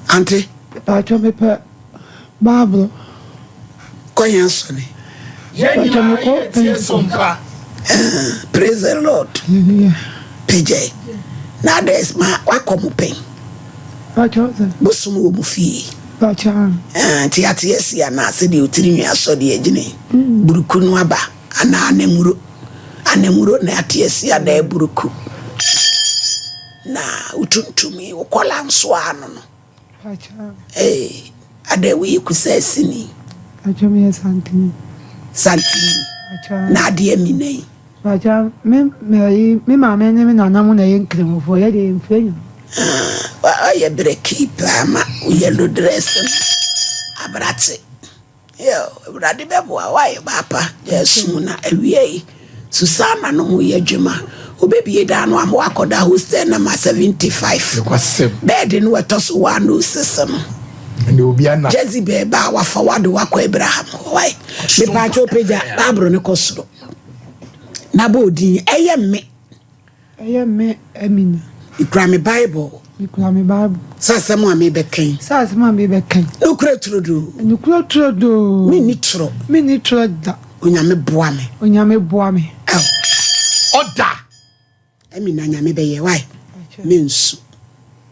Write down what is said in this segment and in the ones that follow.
Auntie, Pacho me pe Bablo. Koyansoni. Praise the Lord. PJ. Now there's my wakomu pain. Pacho. Bosumu mufi. Pacho. Tiati yesi ana se de utiri aso de agine. Buruku no aba ana anemuro. Anemuro na atiesi ada buruku. Na utuntumi ukola nso ano no. Pacho. Ada wi kusasini. Pacho me santini. Santini. Pacho. Na de minei. Pacho me mama ne me nana mu na yenkremo fo ye de mfenyo. Aye breki pama yellow dress abrate yo brade bebo why papa yesu na awie Susana no mu yedwuma obebie da no am wakoda hostel na 75 bed no etoso 106 no and obi ana Jezebel ba wafa wado wakọ Abraham why me pa cho peja babro ne kosoro na bodin eye me Amina ikra me Bible ikura me Bible sasemu ame beken sasemu ame beken nukure trodo mi ni tro da onyame boa me oda emi na nyame be ye why me nsu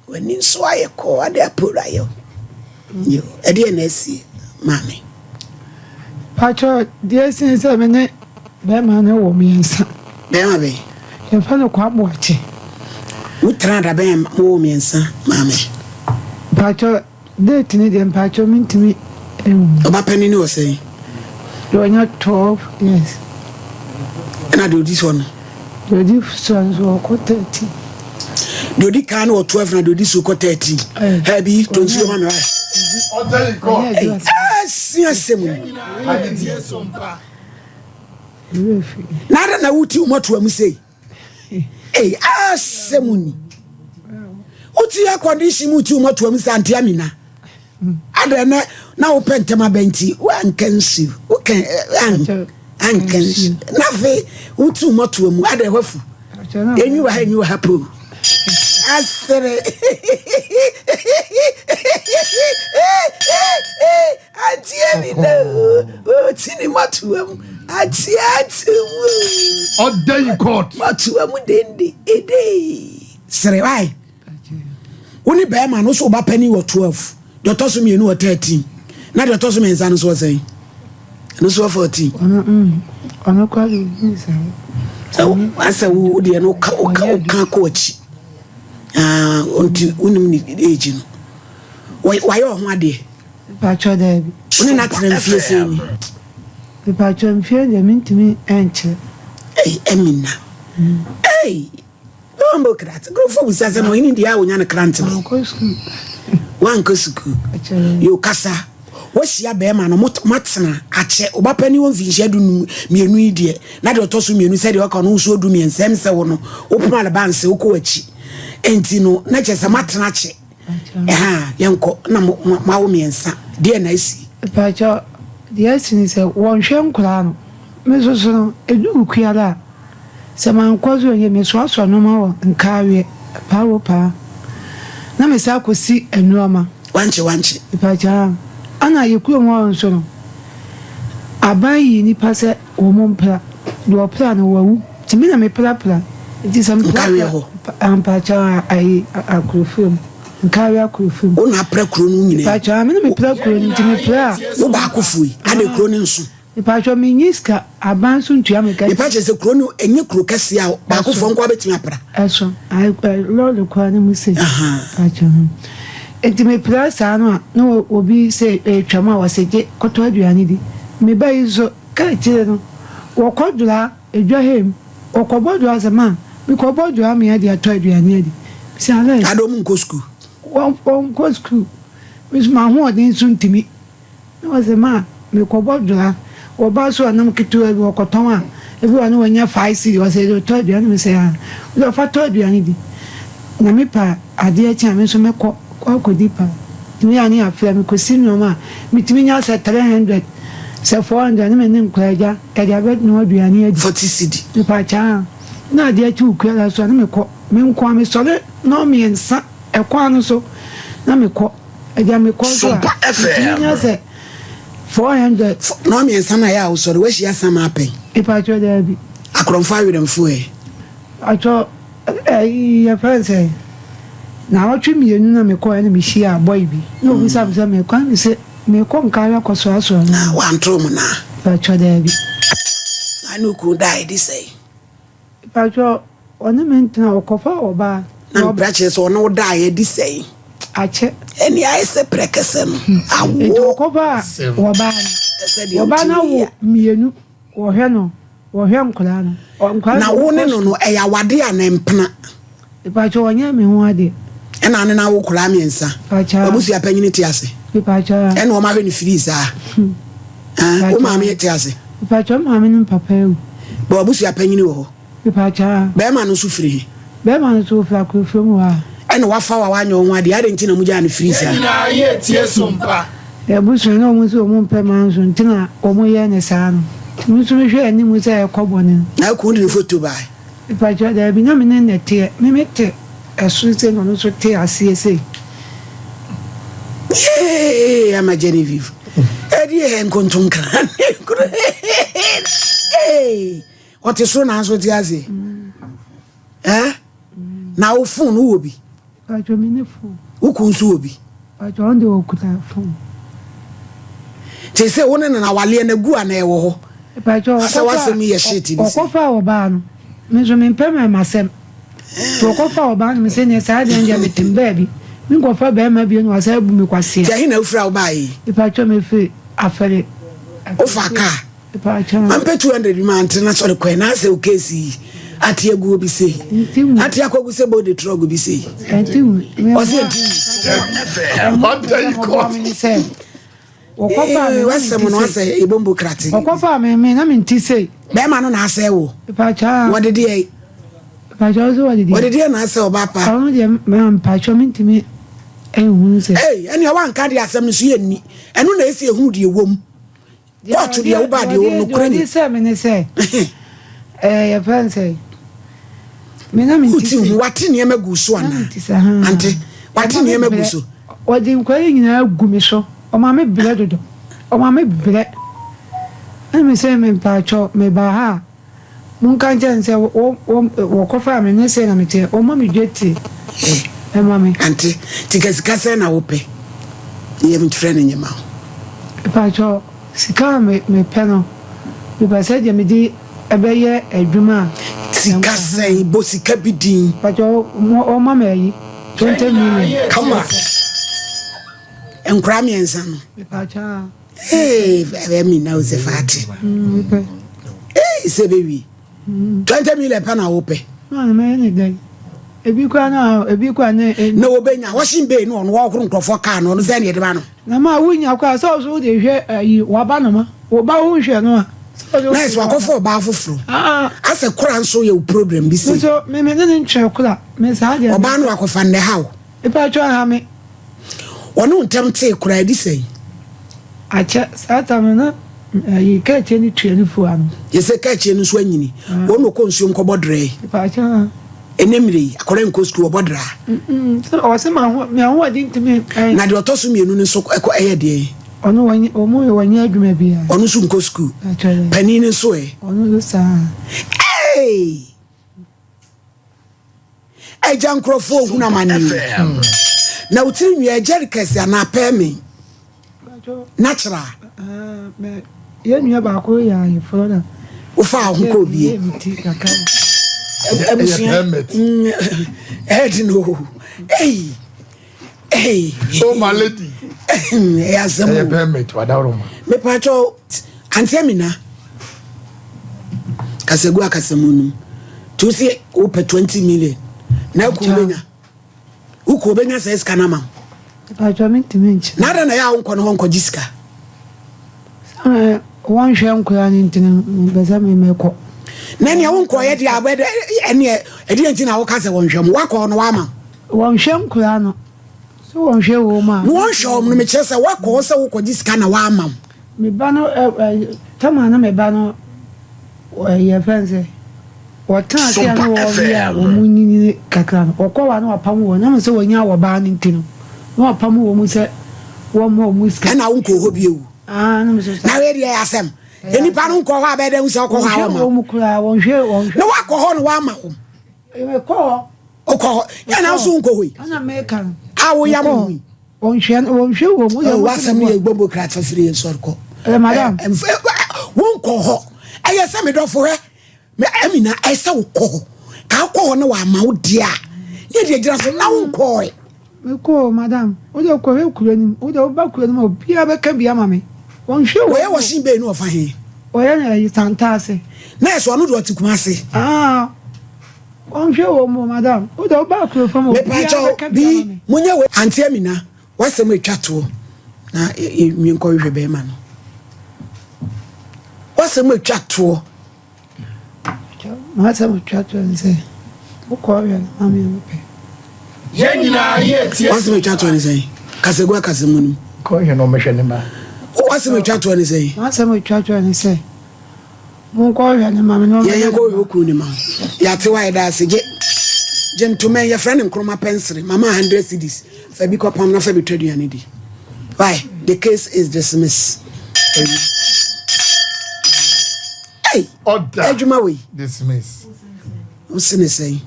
wani nsu aye ko ade apura yo ede na asi mame pacho die sin se me ne be ma ne wo mi ensa be ma be ye fa no kwa boache utra da be mo mi ensa mame pacho date ni dem pacho mintimi oba pani ni o say you are not 12 yes na do this one do this so ko 13 do di kan o 12 na do this so ko 13 hebi to nsi o ma me why other god siasemu nada na wuti umoto am sei asemuni uti ya condition muti umoto am sei anti amina adana na opentema benti wankansi uken ankansi na fe uti umoto am ada hwafu enyu wa hapo asere anti amina o tini moto am ati other you court moto am dendi ede sere why woni be ma no so ba pani wo 12 de toso me nu 13 na de toso me nza so say no so 14 ona kwa nza so asa wo de no ka ko chi onti unim ni age no why yo ho ade pacho de woni na tren fie sei ni pacho mfie de mintimi enche emina ombo krat go for busaza no ini dia wonya na krant me wan ko suku yo kasa wohia be ma no matena ache obapani won finhia du mienu idie na de otoso mienu se de o ka no so du miensem se wo no opuma le banse wo ko achi enti no na chese matena ache yenko na mawo miensa de na isi pacho de asini se won hwen kura no mesoso no edu kuara se man kwazo ye mesoaso no ma wo nkawe pawo pa na me sa kosi enuoma wanche pacho ana yekuo mo nso no abayi ni pase wo mompra do plan wo wu timi na me plan it is am pacho ai akrofum nkawe akrofum ona pra kro no nyine pacho me na me plan kro ni timi plan wo ba akofui ade kro ni nso pacho me nyiska abanso ntua me ka pacho se kro no enye kro kase a ba akofo nko abetimi apra eso ai lolo kwa ni musi pacho etime plasa no obi se twama waseje koto aduane di me bayizo ka tire no wokodura edwahem wokobodura zema me kobodura me ade ato aduane di se ala adom nko school won ko school mis ma ho odin suntimi no zema me kobodura oba so anam kitu e wokoton a ebi wa no wanya 5 cedi waseje to aduane me se ha wo fa to aduane di na me pa ade achi ame so meko kwa kodipa timi ani afia me kosi noma mitimi nya sa 300 sa 400 ne men nkwaja e dia bet no aduane adi 40 cedi me pa cha na dia chi ukura so na me ko me nkwa me sole no me nsa e kwa no so na me ko eja me ko so a say 400 no me nsana ya wo sori we hia sama apen ipa cho there bi akronfa weremfo e acho ya fancy na watwe mienu na me ko na me hia boy bi no bi sa me ko me se me ko nkara ko so aso na wa ntrom na ipa cho there bi anu ku dai di say ipa cho onu mentina okofa oba na brache so no dai di say ache eni aise prekese no awo okofa oba na wo mienu wo hwe no wo hwe nkora no na wo ne no eya wade a na mpena ipa cho onya me ho ade ena ne na wo kura miensa obusu apanyini ti ase ipa cho ena o ma hwe ni freeze o ma me ti ase ipa cho ma me no papa e bo obusu apanyini wo ho ipa cho be ma no su free be ma no su fra ko femu wa ena wafa wa wanyo ho ade ade ntina mu ja ni freeze na ye tie sumpa ebusu no mu so mu pe ma so ntina o mu ye ne sa no mu so hwe ani mu se ekobone na ku ndi photo ba ipa cho da bi na me ne nete me mete esu se no so te asiese ama Genevieve edi he nkonton kan what is so na so ti ase na wo phone wo bi ipa cho me ne phone wo kun so obi ipa cho onde okuta phone te se wona na wale na gu ana e wo ho ipa cho asa wasemi ye shit ni se okofa oba no me so me pema masem to okofa oba no me se ne sa de nja metimba bi me ngofa ba ma bi no asa bu me kwase ya hina ufra oba yi ipa cho me fi afere ofa ka ipa cho ampe 200 man na so le kwen na se o kesi ati egu obi se ati akogu se body trog bi se o se enti okofa me wase mo no wase ebombo krati okofa me na me nti sei be ma no na ase wo ipa cho wo de de ipa cho so wo de na ase oba pa awon de me ipa cho me ntimi ehun se eni o wan ka de asem so ye ni enu na esi ehun de ewom what to the oba de no kure ni se me ne se ya fancy me na me nti wati ne emagu so ana ante wati ne emagu so odi nkwari nyina agu me so o ma me bre dodo o ma me bre me se me pa cho me ba ha mun kan jan se wo kofa me ne se na me te o ma me dweti e ma me ante tikasika se na wo pe ye me trene nyema pa cho sika me peno me ba se je me di ebeye adwuma sika se bo sika bidin pa cho o ma me yi 20 million come on enkra miensa no pa cha be mi na Josephat se bewi 20 million pa na wo pe na me ni dai ebi kwa na na obenya washing bay no wo horo nkrofo ka no ze ne de ba no na ma wunya kwa so de hwe yi waba no ma wo ba hu hwe no nice wakofo ba afoforo ase kura nso ye problem bi se so me ne ntwe kura me sa de oba no akofa nde hawo ipa cho ha me onu ntem te kura di sei acha sata me na yi ka che ni tue ni fu anu ye se ka che ni so anyini wonu ko nsuo nkobodre ipa cha enemire akora nko school obodra so o se ma ho me ho adi ntime na de otoso mienu ni so eko eye de onu wani o mu wani adwuma bia onu su nko school actually panini so e onu sa eja nkrofo ohuna mani na utiri nwe jerikes ya na pemi natural me ye nua ba ko ya yi froda ufa ahunko bie no so my lady azam permit wadawroma me pacho antemina kasegu akasemunu to see ope 20 million na ku benya say skanama pacho mintimenchi nada na ya onko no honko jiska wan hwe nko ya ntin beza me ko na ne wonko ye dia abede ene edi ntin na wo kase won hwem wakọ no wama won hwe nko ya no so won hwe wo ma no won hwe no me chese wakọ se wo ko jiska na wama me ba no tama na me ba no ye fense wata ase na wo bia wo munini kakra no okọ wa na wapam wo na me se wonya wo ba ntin no wapam wo mu se wo mo muska na wo nko ho biewu na me so na we dey asem enipa no nko ho abede hu se ko ha wo mu kura won hwe na wa ko ho no wa ma ho e ko o ko ya na so nko ho yi ana me kan awo ya mo won hwe wo mu ya wa sam ye gbogbo kra fa firi so ko madam won ko ho eye se me dofo he me amina ese wo ko ka ko ho no wa ma wo dia ye de gira so na won ko e me ko madam o de ko we kura ni o de o ba kura ni o bia be ka bia ma me won hwe wo ye wo shin be no fa he o ye na yi tantase na so no do otikuma ase won hwe wo mo madam o de o ba kura fa mo me pa cho bi munye we anti amina wasem atwato na mi nko hwe be ma no wasem atwato wasem atwato nse o ko ye mami me pe Yenina ye tie. wasem atwato ni sei kasegwa kasemunum Ko ye no mehwe ne ma. wasem atwato ni sei wasem atwato ni se mo ko ye ne mami no ye go yo ku ni ma ya te wa da se gentleman your friend nkroma pensere mama 100 cedis fa bi ko pam na fa bi twaduane di why the case is dismissed. Hey, Order. Ejuma we Dismiss. usine sei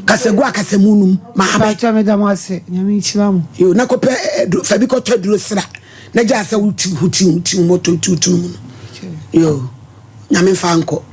kasegwa kasemunum ma ba ha cha me da mo ase nyame chilam yo na ko pe fa bi ko twaduro sra na ja sa huti moto tutu mu yo nyame fa nko